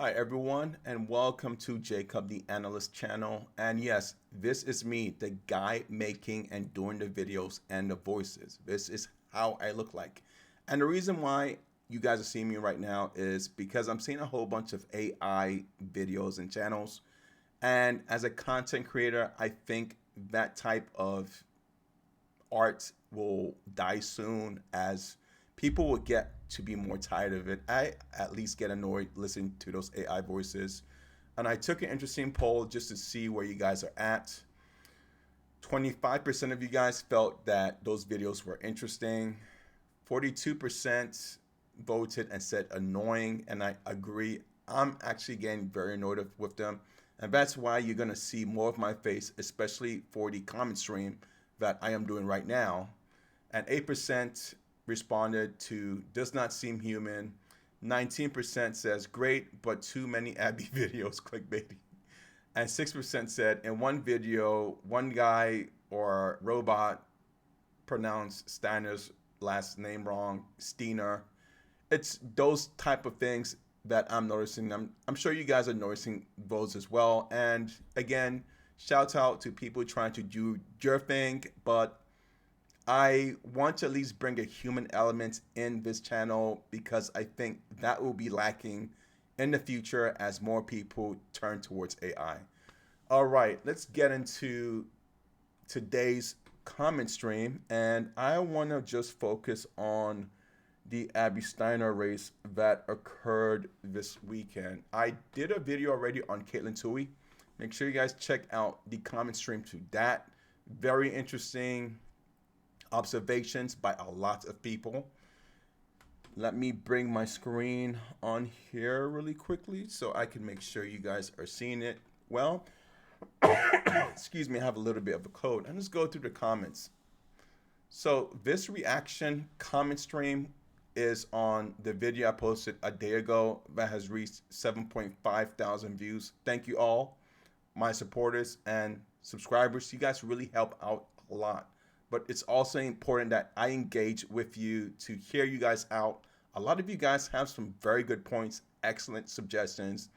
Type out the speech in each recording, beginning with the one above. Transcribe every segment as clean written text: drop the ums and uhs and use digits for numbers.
Hi everyone, and welcome to Jacob the Analyst channel. And yes, this is me, the guy making and doing the videos and the voices. This is how I look like. And the reason why you guys are seeing me right now is because I'm seeing a whole bunch of AI videos and channels. And as a content creator, I think that type of art will die soon as people will get to be more tired of it. I at least get annoyed listening to those AI voices. And I took an interesting poll just to see where you guys are at. 25% of you guys felt that those videos were interesting. 42% voted and said annoying, and I agree. I'm actually getting very annoyed with them. And that's why you're gonna see more of my face, especially for the comment stream that I am doing right now. And 8% responded to does not seem human. 19% says great, but too many Abby videos, clickbaity. And 6% said in one video, one guy or robot pronounced Steiner's last name wrong, Steiner. It's those type of things that I'm noticing. I'm sure you guys are noticing those as well. And again, shout out to people trying to do your thing, but I want to at least bring a human element in this channel because I think that will be lacking in the future as more people turn towards AI. All right, let's get into today's comment stream, and I want to just focus on the Abby Steiner race that occurred this weekend. I did a video already on Caitlin Tui. Make sure you guys check out the comment stream to that. Very interesting observations by a lot of people. Let me bring my screen on here really quickly so I can make sure you guys are seeing it well. Excuse me, I have a little bit of a cold. And let's go through the comments. So this reaction comment stream is on the video I posted a day ago that has reached 7.5 thousand views. Thank you all, my supporters and subscribers. You guys really help out a lot. But it's also important that I engage with you to hear you guys out. A lot of you guys have some very good points, excellent suggestions.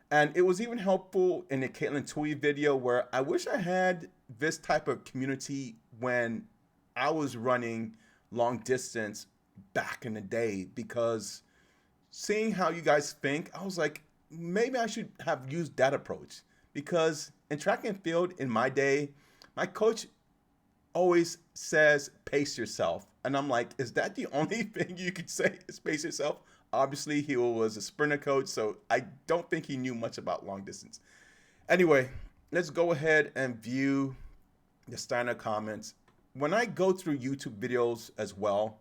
And it was even helpful in the Caitlin Tui video where I wish I had this type of community when I was running long distance back in the day, because seeing how you guys think, I was like, maybe I should have used that approach. Because in track and field in my day, my coach always says pace yourself, and I'm like, is that the only thing you could say is pace yourself? Obviously he was a sprinter coach, so I don't think he knew much about long distance. Anyway, let's go ahead and view the Steiner comments. When I go through YouTube videos as well,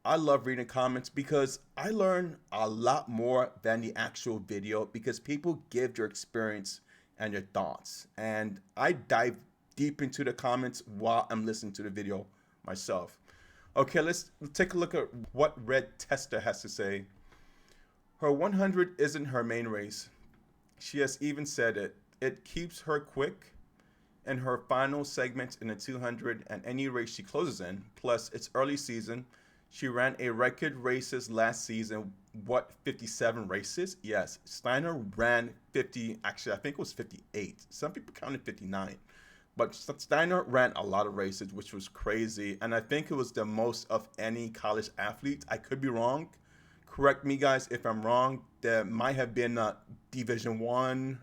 I love reading comments because I learn a lot more than the actual video, because people give their experience and their thoughts, and I dive deep into the comments while I'm listening to the video myself. Okay, let's take a look at what Red Tester has to say. Her 100 isn't her main race. She has even said it. It keeps her quick in her final segment in the 200 and any race she closes in. Plus, it's early season. She ran a record races last season. What, 57 races? Yes, Steiner ran 50, actually I think it was 58. Some people counted 59. But Steiner ran a lot of races, which was crazy. And I think it was the most of any college athlete. I could be wrong. Correct me, guys, if I'm wrong. There might have been a Division I,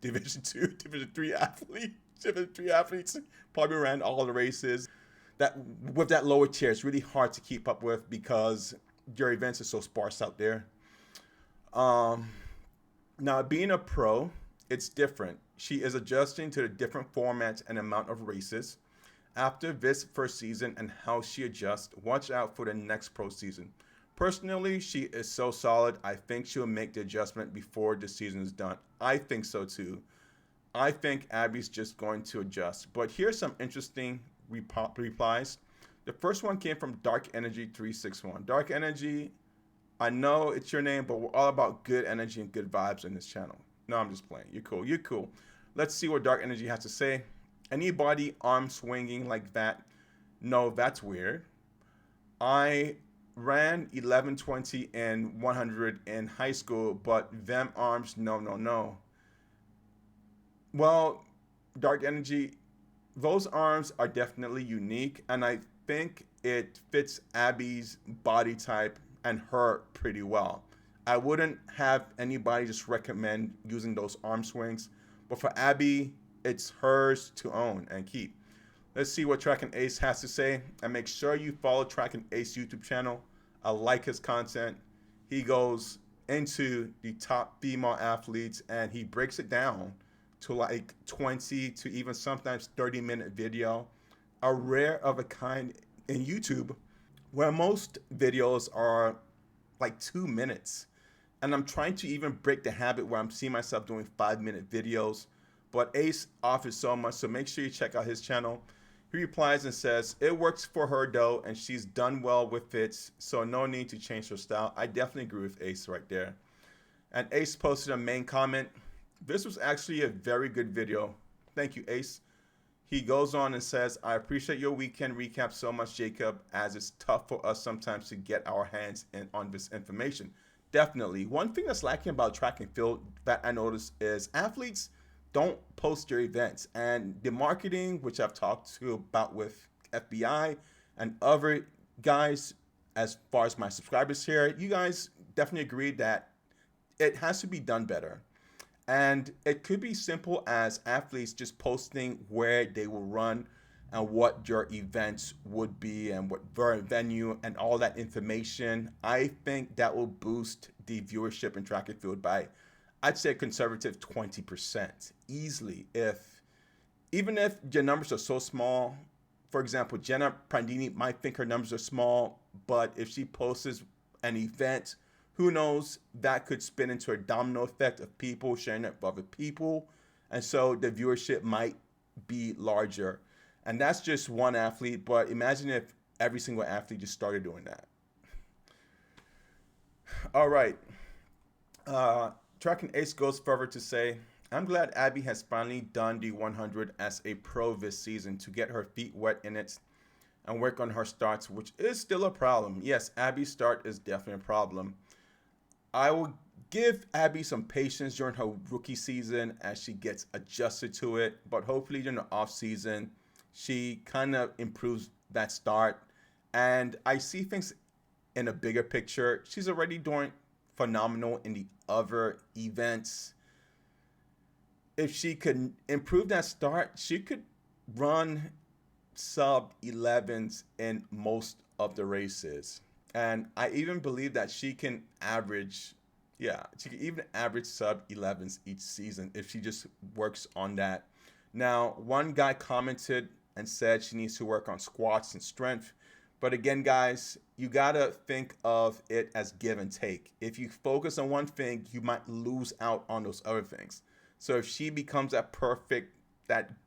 Division II, Division III athlete. Division III athletes probably ran all the races. That with that lower tier, it's really hard to keep up with because your events are so sparse out there. Now, being a pro, it's different. She is adjusting to the different formats and amount of races. After this first season and how she adjusts, watch out for the next pro season. Personally, she is so solid. I think she'll make the adjustment before the season is done. I think so too. I think Abby's just going to adjust. But here's some interesting replies. The first one came from Dark Energy 361. Dark Energy, I know it's your name, but we're all about good energy and good vibes in this channel. No, I'm just playing. You're cool. You're cool. Let's see what Dark Energy has to say. Anybody arm swinging like that? No, that's weird. I ran 11:20 and 100 in high school, but them arms, no, no, no. Well, Dark Energy, those arms are definitely unique, and I think it fits Abby's body type and her pretty well. I wouldn't have anybody just recommend using those arm swings, but for Abby, it's hers to own and keep. Let's see what Track and Ace has to say, and make sure you follow Track and Ace YouTube channel. I like his content. He goes into the top female athletes and he breaks it down to like 20 to even sometimes 30-minute video. A rare of a kind in YouTube, where most videos are like 2 minutes. And I'm trying to even break the habit where I'm seeing myself doing 5-minute videos. But Ace offers so much, so make sure you check out his channel. He replies and says, it works for her though, and she's done well with it, so no need to change her style. I definitely agree with Ace right there. And Ace posted a main comment. This was actually a very good video. Thank you, Ace. He goes on and says, I appreciate your weekend recap so much, Jacob, as it's tough for us sometimes to get our hands on this information. Definitely. One thing that's lacking about track and field that I noticed is athletes don't post your events. And the marketing, which I've talked to about with FBI and other guys, as far as my subscribers here, you guys definitely agree that it has to be done better. And it could be simple as athletes just posting where they will run and what your events would be and what venue and all that information. I think that will boost the viewership in track and field by, I'd say, a conservative 20% easily. Even if your numbers are so small, for example, Jenna Prandini might think her numbers are small, but if she posts an event, who knows, that could spin into a domino effect of people sharing it with other people. And so the viewership might be larger. And that's just one athlete, but imagine if every single athlete just started doing that. All right. Track and Ace goes further to say, I'm glad Abby has finally done the 100 as a pro this season to get her feet wet in it and work on her starts, which is still a problem. Yes, Abby's start is definitely a problem. I will give Abby some patience during her rookie season as she gets adjusted to it, but hopefully during the off season, she kind of improves that start. And I see things in a bigger picture. She's already doing phenomenal in the other events. If she could improve that start, she could run sub 11s in most of the races. And I even believe that she can average, she can even average sub 11s each season if she just works on that. Now, one guy commented and said she needs to work on squats and strength. But again, guys, you gotta think of it as give and take. If you focus on one thing, you might lose out on those other things. So if she becomes that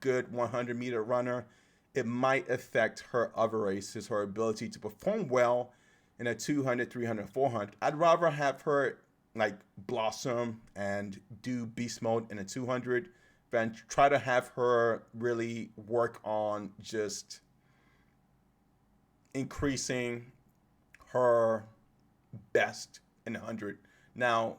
good 100-meter runner, it might affect her other races, her ability to perform well in a 200, 300, 400. I'd rather have her like blossom and do beast mode in a 200 than try to have her really work on just increasing her best in 100. Now,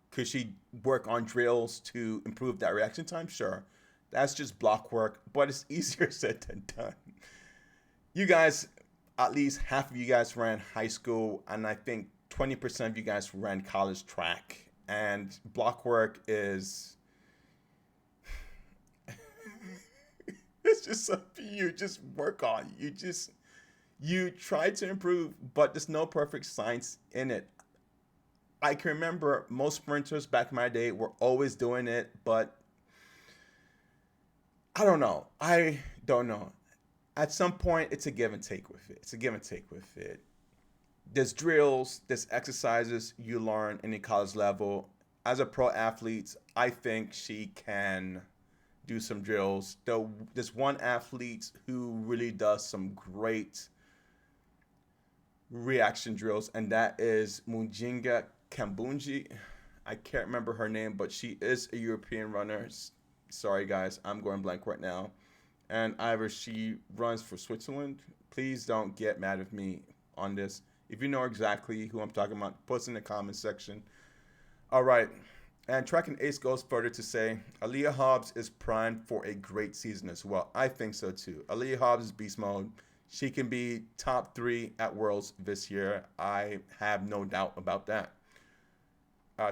could she work on drills to improve that reaction time? Sure. That's just block work, but it's easier said than done. You guys, at least half of you guys ran high school, and I think 20% of you guys ran college track. And block work is it's just something you just work on. You try to improve, but there's no perfect science in it. I can remember most sprinters back in my day were always doing it, but I don't know. At some point, it's a give and take with it. There's drills, there's exercises you learn in the college level. As a pro athlete, I think she can do some drills. Though there's one athlete who really does some great reaction drills, and that is Mujinga Kambunji. I can't remember her name, but she is a European runner. Sorry, guys, I'm going blank right now. And either she runs for Switzerland. Please don't get mad at me on this. If you know exactly who I'm talking about, post in the comment section. All right. And Track and Ace goes further to say, Aleia Hobbes is primed for a great season as well. I think so too. Aleia Hobbes is beast mode. She can be top 3 at Worlds this year. I have no doubt about that.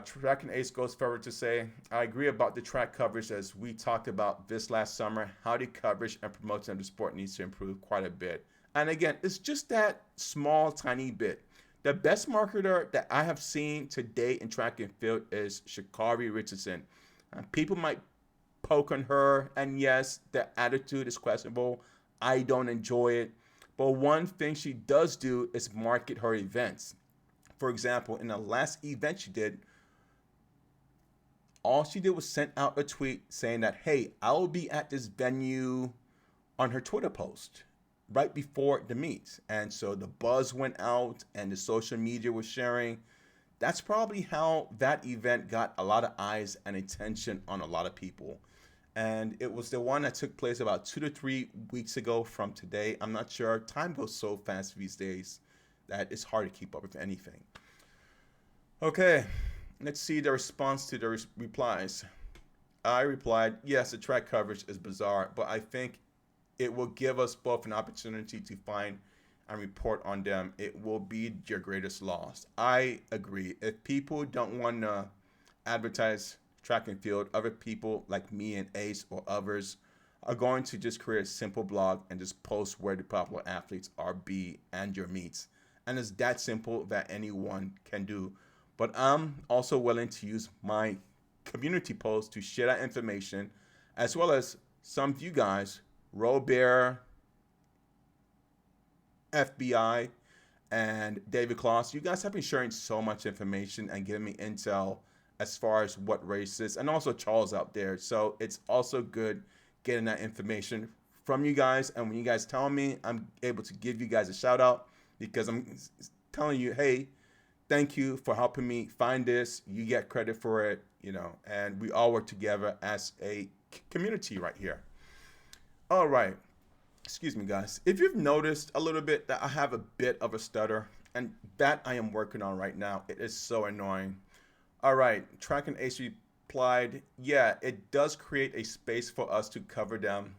Track and Ace goes further to say, I agree about the track coverage as we talked about this last summer. How the coverage and promotion of the sport needs to improve quite a bit. And again, it's just that small, tiny bit. The best marketer that I have seen today in track and field is Sha'Carri Richardson. People might poke on her, and yes, the attitude is questionable. I don't enjoy it. But one thing she does do is market her events. For example, in the last event she did, all she did was send out a tweet saying that, hey, I will be at this venue on her Twitter post right before the meet. And so the buzz went out and the social media was sharing. That's probably how that event got a lot of eyes and attention on a lot of people. And it was the one that took place about 2 to 3 weeks ago from today. I'm not sure. Time goes so fast these days that it's hard to keep up with anything. Okay, let's see the response to the replies. I replied, yes, the track coverage is bizarre, but I think it will give us both an opportunity to find and report on them. It will be your greatest loss. I agree. If people don't want to advertise track and field, other people like me and Ace or others are going to just create a simple blog and just post where the popular athletes are be and your meets. And it's that simple that anyone can do. But I'm also willing to use my community post to share that information, as well as some of you guys, Robert, FBI, and David Kloss. You guys have been sharing so much information and giving me intel as far as what races, and also Charles out there. So it's also good getting that information from you guys. And when you guys tell me, I'm able to give you guys a shout out because I'm telling you, hey, thank you for helping me find this. You get credit for it, and we all work together as a community right here. All right. Excuse me, guys. If you've noticed a little bit that I have a bit of a stutter, and that I am working on right now, it is so annoying. All right. Track and Ace replied, yeah, it does create a space for us to cover them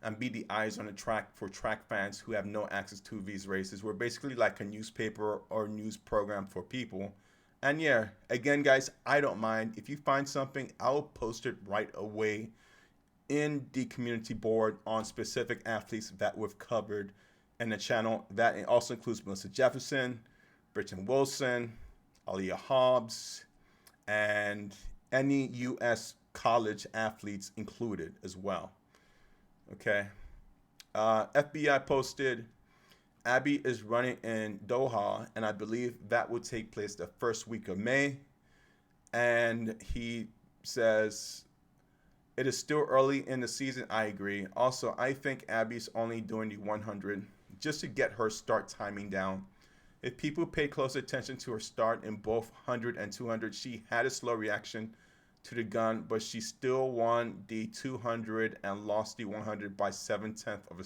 and be the eyes on the track for track fans who have no access to these races. We're basically like a newspaper or news program for people. And yeah, again, guys, I don't mind. If you find something, I'll post it right away in the community board on specific athletes that we've covered in the channel. That also includes Melissa Jefferson, Britton Wilson, Aleia Hobbes, and any U.S. college athletes included as well. Okay. FBI posted, Abby is running in Doha, and I believe that will take place the first week of May. And he says, it is still early in the season. I agree. Also, I think Abby's only doing the 100 just to get her start timing down. If people pay close attention to her start in both 100 and 200, she had a slow reaction to the gun, but she still won the 200 and lost the 100 by 7/10 of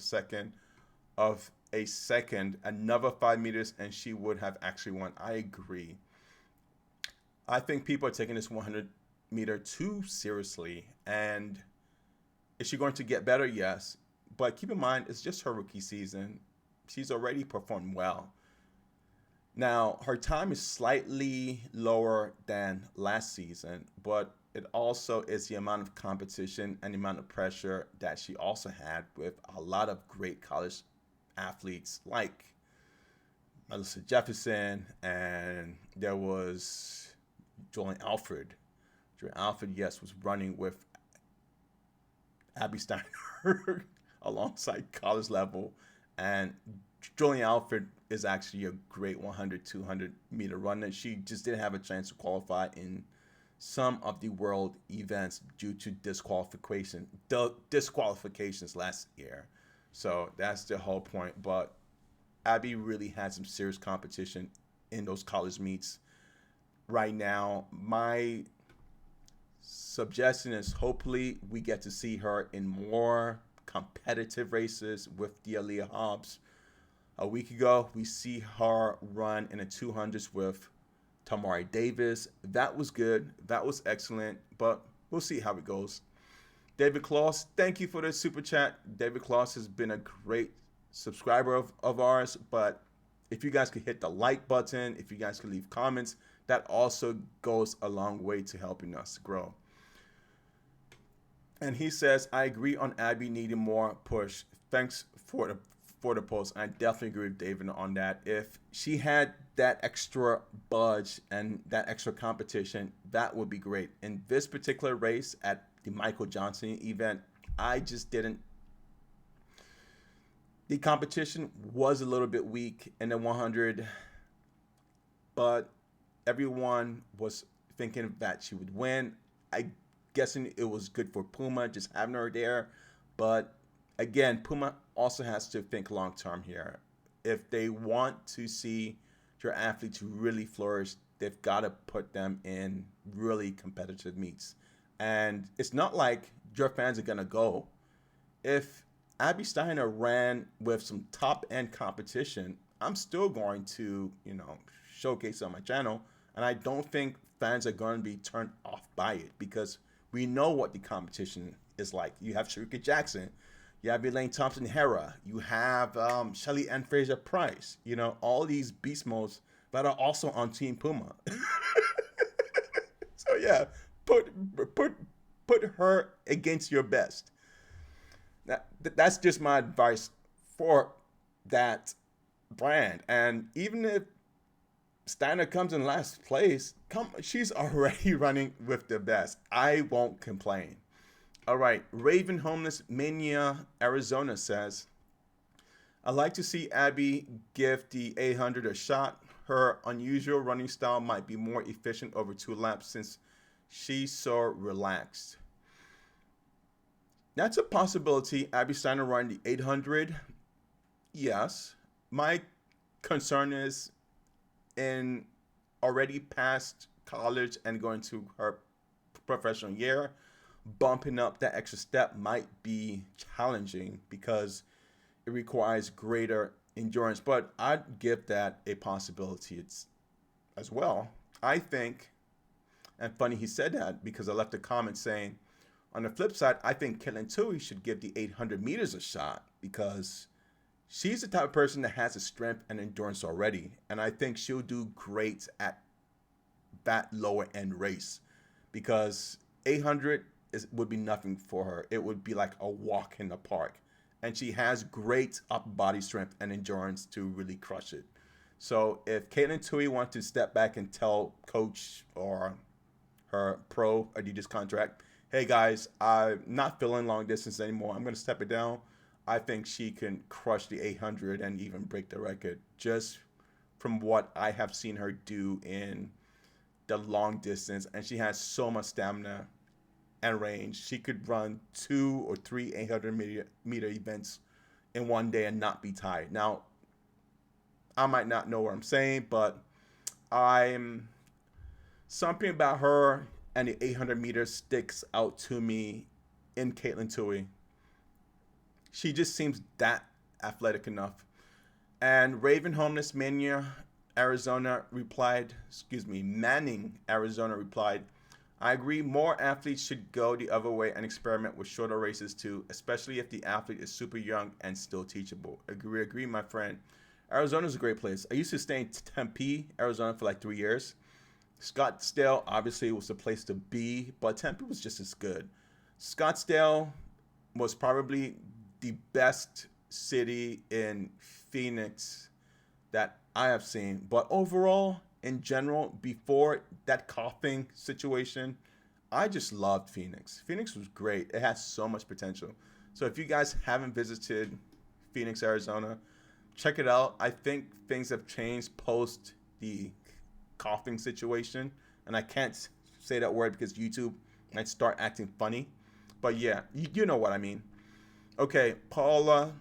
a second. Another 5 meters, and she would have actually won. I agree. I think people are taking this 100 meter too seriously. And is she going to get better? Yes. But keep in mind, it's just her rookie season. She's already performed well. Now, her time is slightly lower than last season, but it also is the amount of competition and the amount of pressure that she also had with a lot of great college athletes like Melissa Jefferson, and there was Julian Alfred. Julian Alfred, yes, was running with Abby Steiner alongside college level, and Julian Alfred is actually a great 100, 200 meter runner. She just didn't have a chance to qualify in some of the world events due to disqualifications last year. So that's the whole point. But Abby really had some serious competition in those college meets. Right now, my suggestion is hopefully we get to see her in more competitive races with the Aleia Hobbes. A week ago, we see her run in the 200s with Tamari Davis. That was good. That was excellent. But we'll see how it goes. David Kloss, thank you for the super chat. David Kloss has been a great subscriber of ours. But if you guys could hit the like button, if you guys could leave comments, that also goes a long way to helping us grow. And he says, I agree on Abby needing more push. Thanks for the post. I definitely agree with David on that. If she had that extra budge and that extra competition, that would be great. In this particular race at the Michael Johnson event, I just didn't. The competition was a little bit weak in the 100, but everyone was thinking that she would win. I guessing it was good for Puma just having her there, but again, Puma also has to think long term here. If they want to see your athletes really flourish, they've got to put them in really competitive meets. And it's not like your fans are gonna go. If Abby Steiner ran with some top end competition, I'm still going to, showcase it on my channel. And I don't think fans are going to be turned off by it because we know what the competition is like. You have Sharika Jackson, you have Elaine Thompson-Herah, you have Shelly Ann Fraser-Price, all these beast modes that are also on Team Puma. So yeah, put her against your best. That's just my advice for that brand. And even if Steiner comes in last place, she's already running with the best. I won't complain. All right, Raven Homeless Mania Arizona says, I'd like to see Abby give the 800 a shot. Her unusual running style might be more efficient over 2 laps since she's so relaxed. That's a possibility. Abby Steiner running the 800. Yes. My concern is in already past college and going to her professional year, bumping up that extra step might be challenging because it requires greater endurance. But I'd give that a possibility as well. I think, and funny he said that because I left a comment saying, on the flip side, I think Caitlin Tui should give the 800 meters a shot because she's the type of person that has the strength and endurance already. And I think she'll do great at that lower end race because 800 would be nothing for her. It would be like a walk in the park. And she has great upper body strength and endurance to really crush it. So if Caitlin Tui wants to step back and tell coach or her pro Adidas contract, hey guys, I'm not feeling long distance anymore, I'm going to step it down, I think she can crush the 800 and even break the record just from what I have seen her do in the long distance. And she has so much stamina and range. She could run 2 or 3 800 meter events in one day and not be tired. Now, I might not know what I'm saying, but something about her and the 800 meters sticks out to me in Caitlin Tui. She just seems that athletic enough. And Raven Homeless Mania Arizona replied, Manning Arizona replied, I agree, more athletes should go the other way and experiment with shorter races too, especially if the athlete is super young and still teachable. Agree, my friend. Arizona's a great place. I used to stay in Tempe, Arizona for like 3 years. Scottsdale obviously was the place to be, but Tempe was just as good. Scottsdale was probably the best city in Phoenix that I have seen. But overall, in general, before that coughing situation, I just loved Phoenix. Phoenix was great. It has so much potential. So if you guys haven't visited Phoenix, Arizona, check it out. I think things have changed post the coughing situation, and I can't say that word because YouTube might start acting funny, but yeah, you know what I mean. Okay, Paula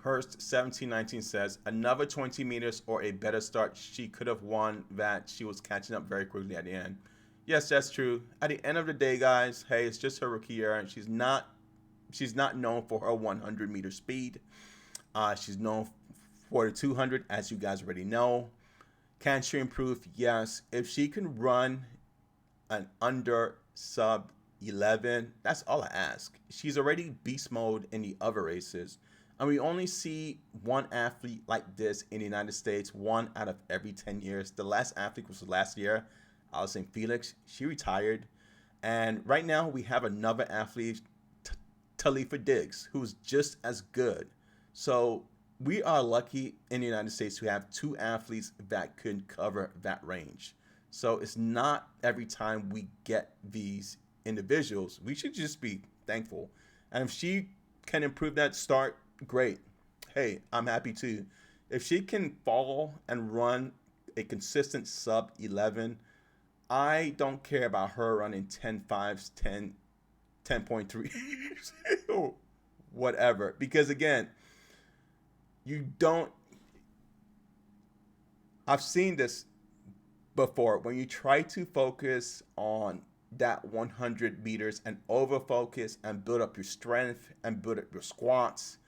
Hurst 1719 says another 20 meters or a better start. She could have won that. She was catching up very quickly at the end. Yes, that's true. At the end of the day, guys, hey, it's just her rookie year, and she's not known for her 100 meter speed. She's known for the 200, as you guys already know. Can she improve? Yes. If she can run an under sub 11, that's all I ask. She's already beast mode in the other races. And we only see one athlete like this in the United States, one out of every 10 years. The last athlete was last year, Allison Felix. She retired. And right now we have another athlete, Talifa Diggs, who's just as good. So we are lucky in the United States to have two athletes that could cover that range. So it's not every time we get these individuals. We should just be thankful. And if she can improve that start, great. Hey, I'm happy too. If she can fall and run a consistent sub 11, I don't care about her running 10.5s, 10.3, whatever. Because again, you don't. I've seen this before. When you try to focus on that 100 meters and over focus and build up your strength and build up your squats,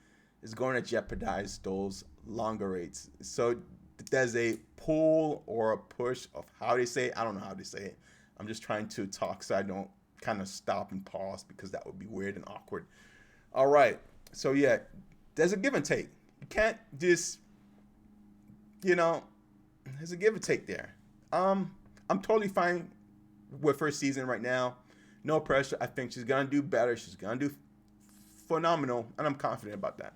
is going to jeopardize those longer rates. So there's a pull or a push of how they say it. I don't know how they say it. I'm just trying to talk so I don't kind of stop and pause because that would be weird and awkward. All right. So yeah, there's a give and take. You can't just, there's a give and take there. I'm totally fine with her season right now. No pressure. I think she's going to do better. She's going to do phenomenal, and I'm confident about that.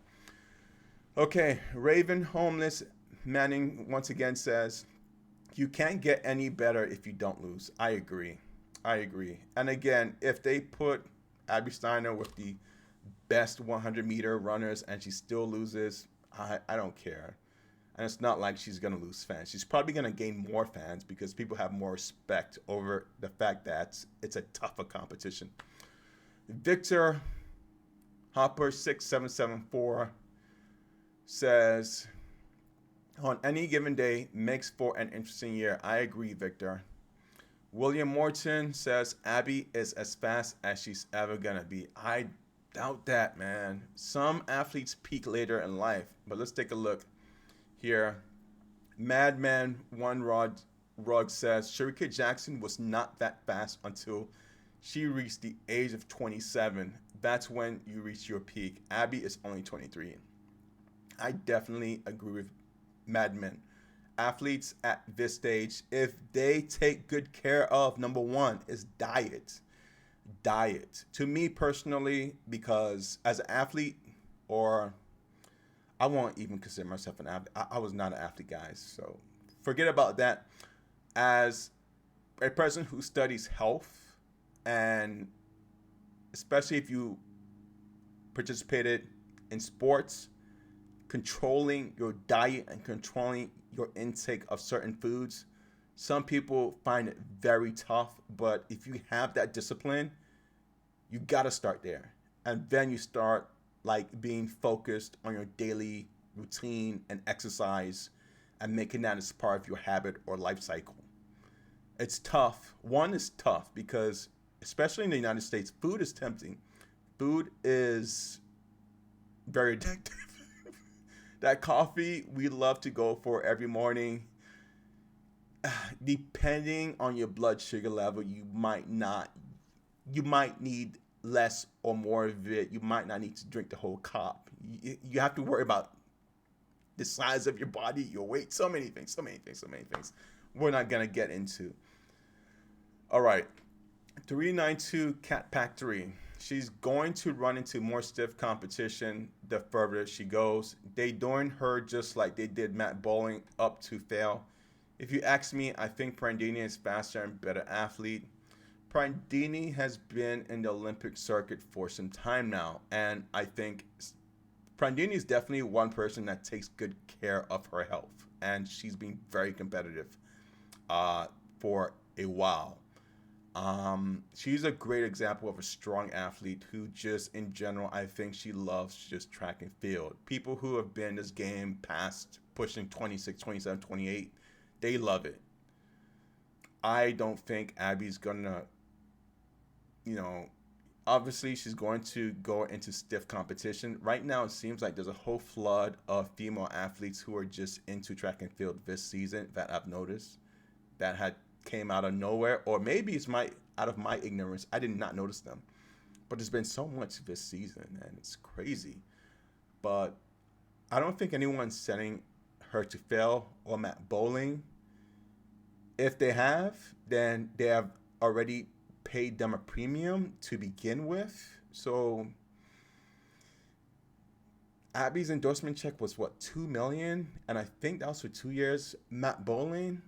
Okay, Raven Homeless Manning once again says, you can't get any better if you don't lose. I agree. And again, if they put Abby Steiner with the best 100-meter runners and she still loses, I don't care. And it's not like she's going to lose fans. She's probably going to gain more fans because people have more respect over the fact that it's a tougher competition. Victor Hopper 6774 says, on any given day makes for an interesting year. I agree, Victor. William Morton says, Abby is as fast as she's ever going to be. I doubt that, man. Some athletes peak later in life. But let's take a look here. Madman One Rug says, Sharika Jackson was not that fast until she reached the age of 27. That's when you reach your peak. Abby is only 23. I definitely agree with Madman. Athletes at this stage, if they take good care of, number one is diet. To me personally, because as an athlete, or I won't even consider myself an athlete. I was not an athlete, guys. So forget about that. As a person who studies health, and especially if you participated in sports, controlling your diet and controlling your intake of certain foods, some people find it very tough. But if you have that discipline, you got to start there. And then you start like being focused on your daily routine and exercise and making that as part of your habit or life cycle. It's tough. One is tough because, especially in the United States, food is tempting. Food is very addictive. That coffee we love to go for every morning, depending on your blood sugar level, you might need less or more of it. You might not need to drink the whole cup. You have to worry about the size of your body, your weight, so many things. We're not going to get into. All right. 392 Cat Pack 3. She's going to run into more stiff competition the further she goes. They doing her just like they did Matt Bowling up to fail. If you ask me, I think Prandini is faster and better athlete. Prandini has been in the Olympic circuit for some time now, and I think Prandini is definitely one person that takes good care of her health, and she's been very competitive for a while. She's a great example of a strong athlete who just, in general, I think she loves just track and field. People who have been in this game past pushing 26, 27, 28, they love it. I don't think Abby's gonna, Obviously, she's going to go into stiff competition. Right now, it seems like there's a whole flood of female athletes who are just into track and field this season that I've noticed that had came out of nowhere, or maybe it's my out of my ignorance. I did not notice them, but there's been so much this season, and it's crazy. But I don't think anyone's setting her to fail or Matt Bowling. If they have, then they have already paid them a premium to begin with. So Abby's endorsement check was what, 2 million, and I think that was for 2 years. Matt Bowling,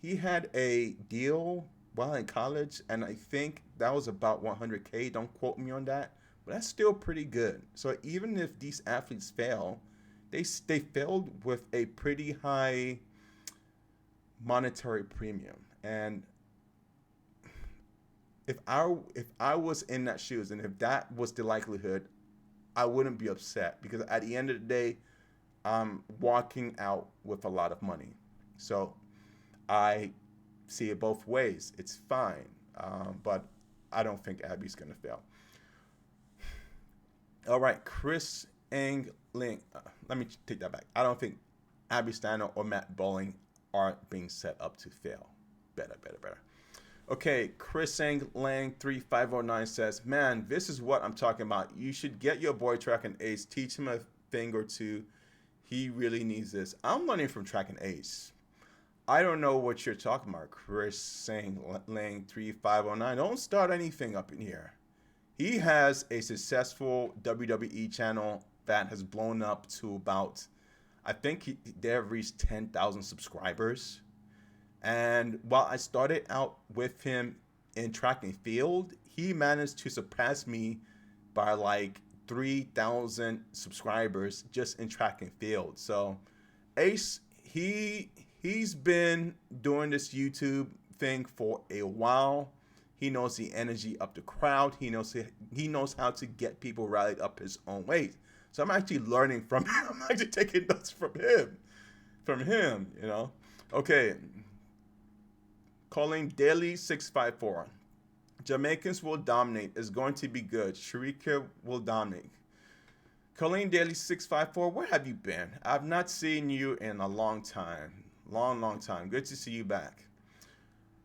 he had a deal while in college, and I think that was about 100K. Don't quote me on that, but that's still pretty good. So even if these athletes fail, they failed with a pretty high monetary premium. And if I was in that shoes, and if that was the likelihood, I wouldn't be upset, because at the end of the day, I'm walking out with a lot of money. So I see it both ways. It's fine, but I don't think Abby's gonna fail. All right, Chris Angling. Let me take that back. I don't think Abby Steiner or Matt Bowling are being set up to fail. Better. Okay, Chris Lang 3509 says, "Man, this is what I'm talking about. You should get your boy Track and Ace. Teach him a thing or two. He really needs this." I'm learning from Track and Ace. I don't know what you're talking about, Chris Lang 3509. Don't start anything up in here. He has a successful WWE channel that has blown up to about, I think they have reached 10,000 subscribers. And while I started out with him in track and field, he managed to surpass me by like 3,000 subscribers just in track and field. So Ace, he's been doing this YouTube thing for a while. He knows the energy of the crowd. He knows how to get people rallied up his own way. So I'm actually learning from him. I'm actually taking notes from him, you know. Okay. Calling Daily 654. Jamaicans will dominate. It's going to be good. Sharika will dominate. Colleen Daily 654, where have you been? I've not seen you in a long time. Long time. Good to see you back.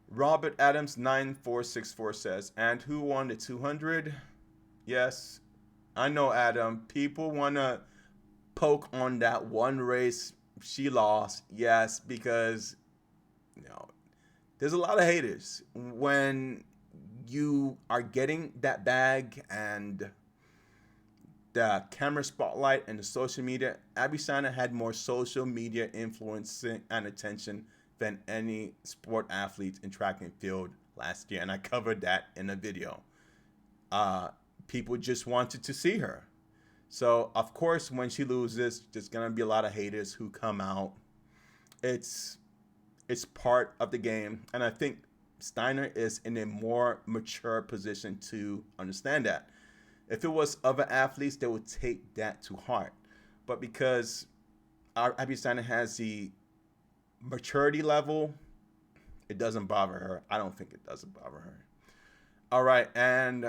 Robert Adams 9464 says, and who won the 200? Yes, I know, Adam. People want to poke on that one race she lost. Yes, because, you know, there's a lot of haters when you are getting that bag and the camera spotlight and the social media. Abby Steiner had more social media influence and attention than any sport athlete in track and field last year, and I covered that in a video. People just wanted to see her. So, of course, when she loses, there's going to be a lot of haters who come out. It's part of the game, and I think Steiner is in a more mature position to understand that. If it was other athletes, they would take that to heart. But because Abby Steiner has the maturity level, it doesn't bother her. I don't think it doesn't bother her. All right, and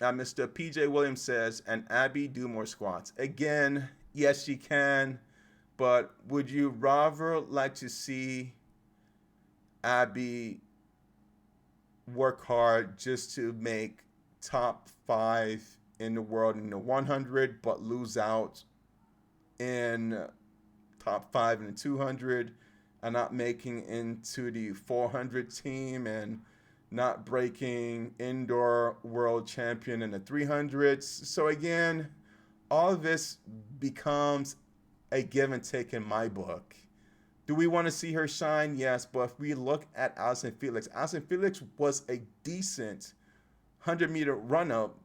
Mr. PJ Williams says, and Abby do more squats. Again, yes, she can, but would you rather like to see Abby work hard just to make top 5 in the world in the 100, but lose out in top 5 in the 200, and not making into the 400 team, and not breaking indoor world champion in the 300s? So again, all of this becomes a give and take in my book. Do we want to see her shine? Yes, but if we look at Allyson Felix was a decent 100-meter run-up,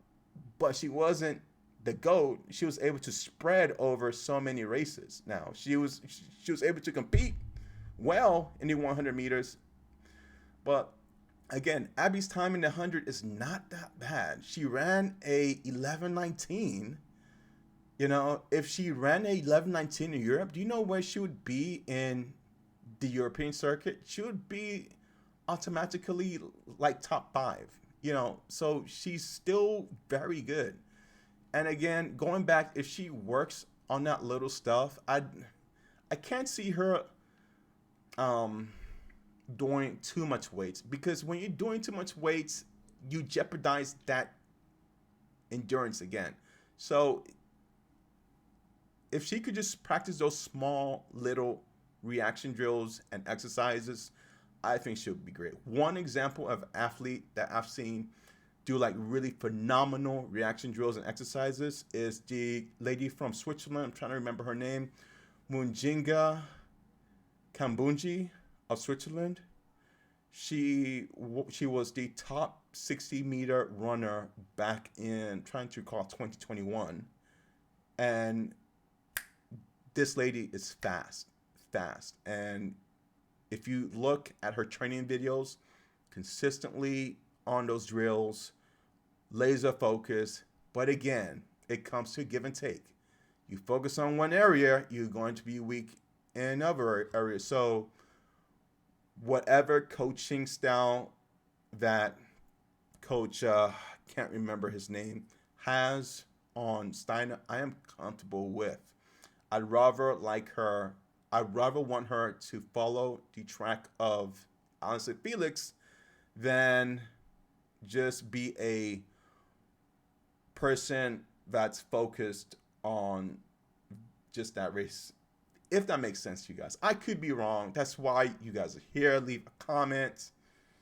but she wasn't the GOAT. She was able to spread over so many races. Now, she was able to compete well in the 100 meters, but again, Abby's time in the 100 is not that bad. She ran a 11:19. You know, if she ran a 11:19 in Europe, do you know where she would be in the European circuit? She would be automatically like top 5 So she's still very good. And again, going back, if she works on that little stuff, I can't see her um doing too much weights, because when you're doing too much weights, you jeopardize that endurance again. So if she could just practice those small little reaction drills and exercises, I think she would be great. One example of athlete that I've seen do like really phenomenal reaction drills and exercises is the lady from Switzerland. I'm trying to remember her name. Munjinga Kambunji of Switzerland. She was the top 60-meter runner back in, trying to recall, 2021. And this lady is fast. And if you look at her training videos, consistently on those drills, laser focus. But again, it comes to give and take. You focus on one area, you're going to be weak in another area. So whatever coaching style that coach, can't remember his name, has on Steiner, I am comfortable with. I'd rather want her to follow the track of Alistair Felix than just be a person that's focused on just that race. If that makes sense to you guys. I could be wrong. That's why you guys are here. Leave a comment.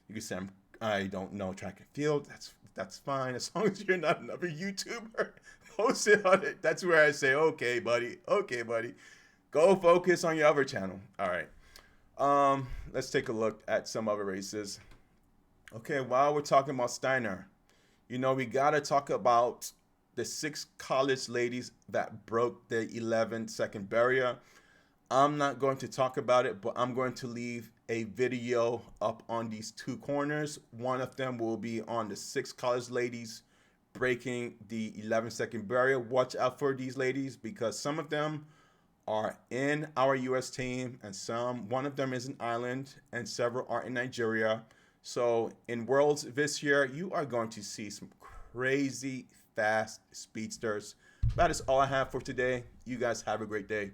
You can say I don't know track and field. That's fine. As long as you're not another YouTuber posted on it. That's where I say, okay, buddy. Go focus on your other channel. All right. Let's take a look at some other races. Okay, while we're talking about Steiner, we gotta talk about the 6 college ladies that broke the 11-second barrier. I'm not going to talk about it, but I'm going to leave a video up on these 2 corners. One of them will be on the 6 college ladies breaking the 11-second barrier. Watch out for these ladies, because some of them are in our U.S. team, and one of them is in Ireland, and several are in Nigeria. So in Worlds this year, you are going to see some crazy fast speedsters. That is all I have for today. You guys have a great day.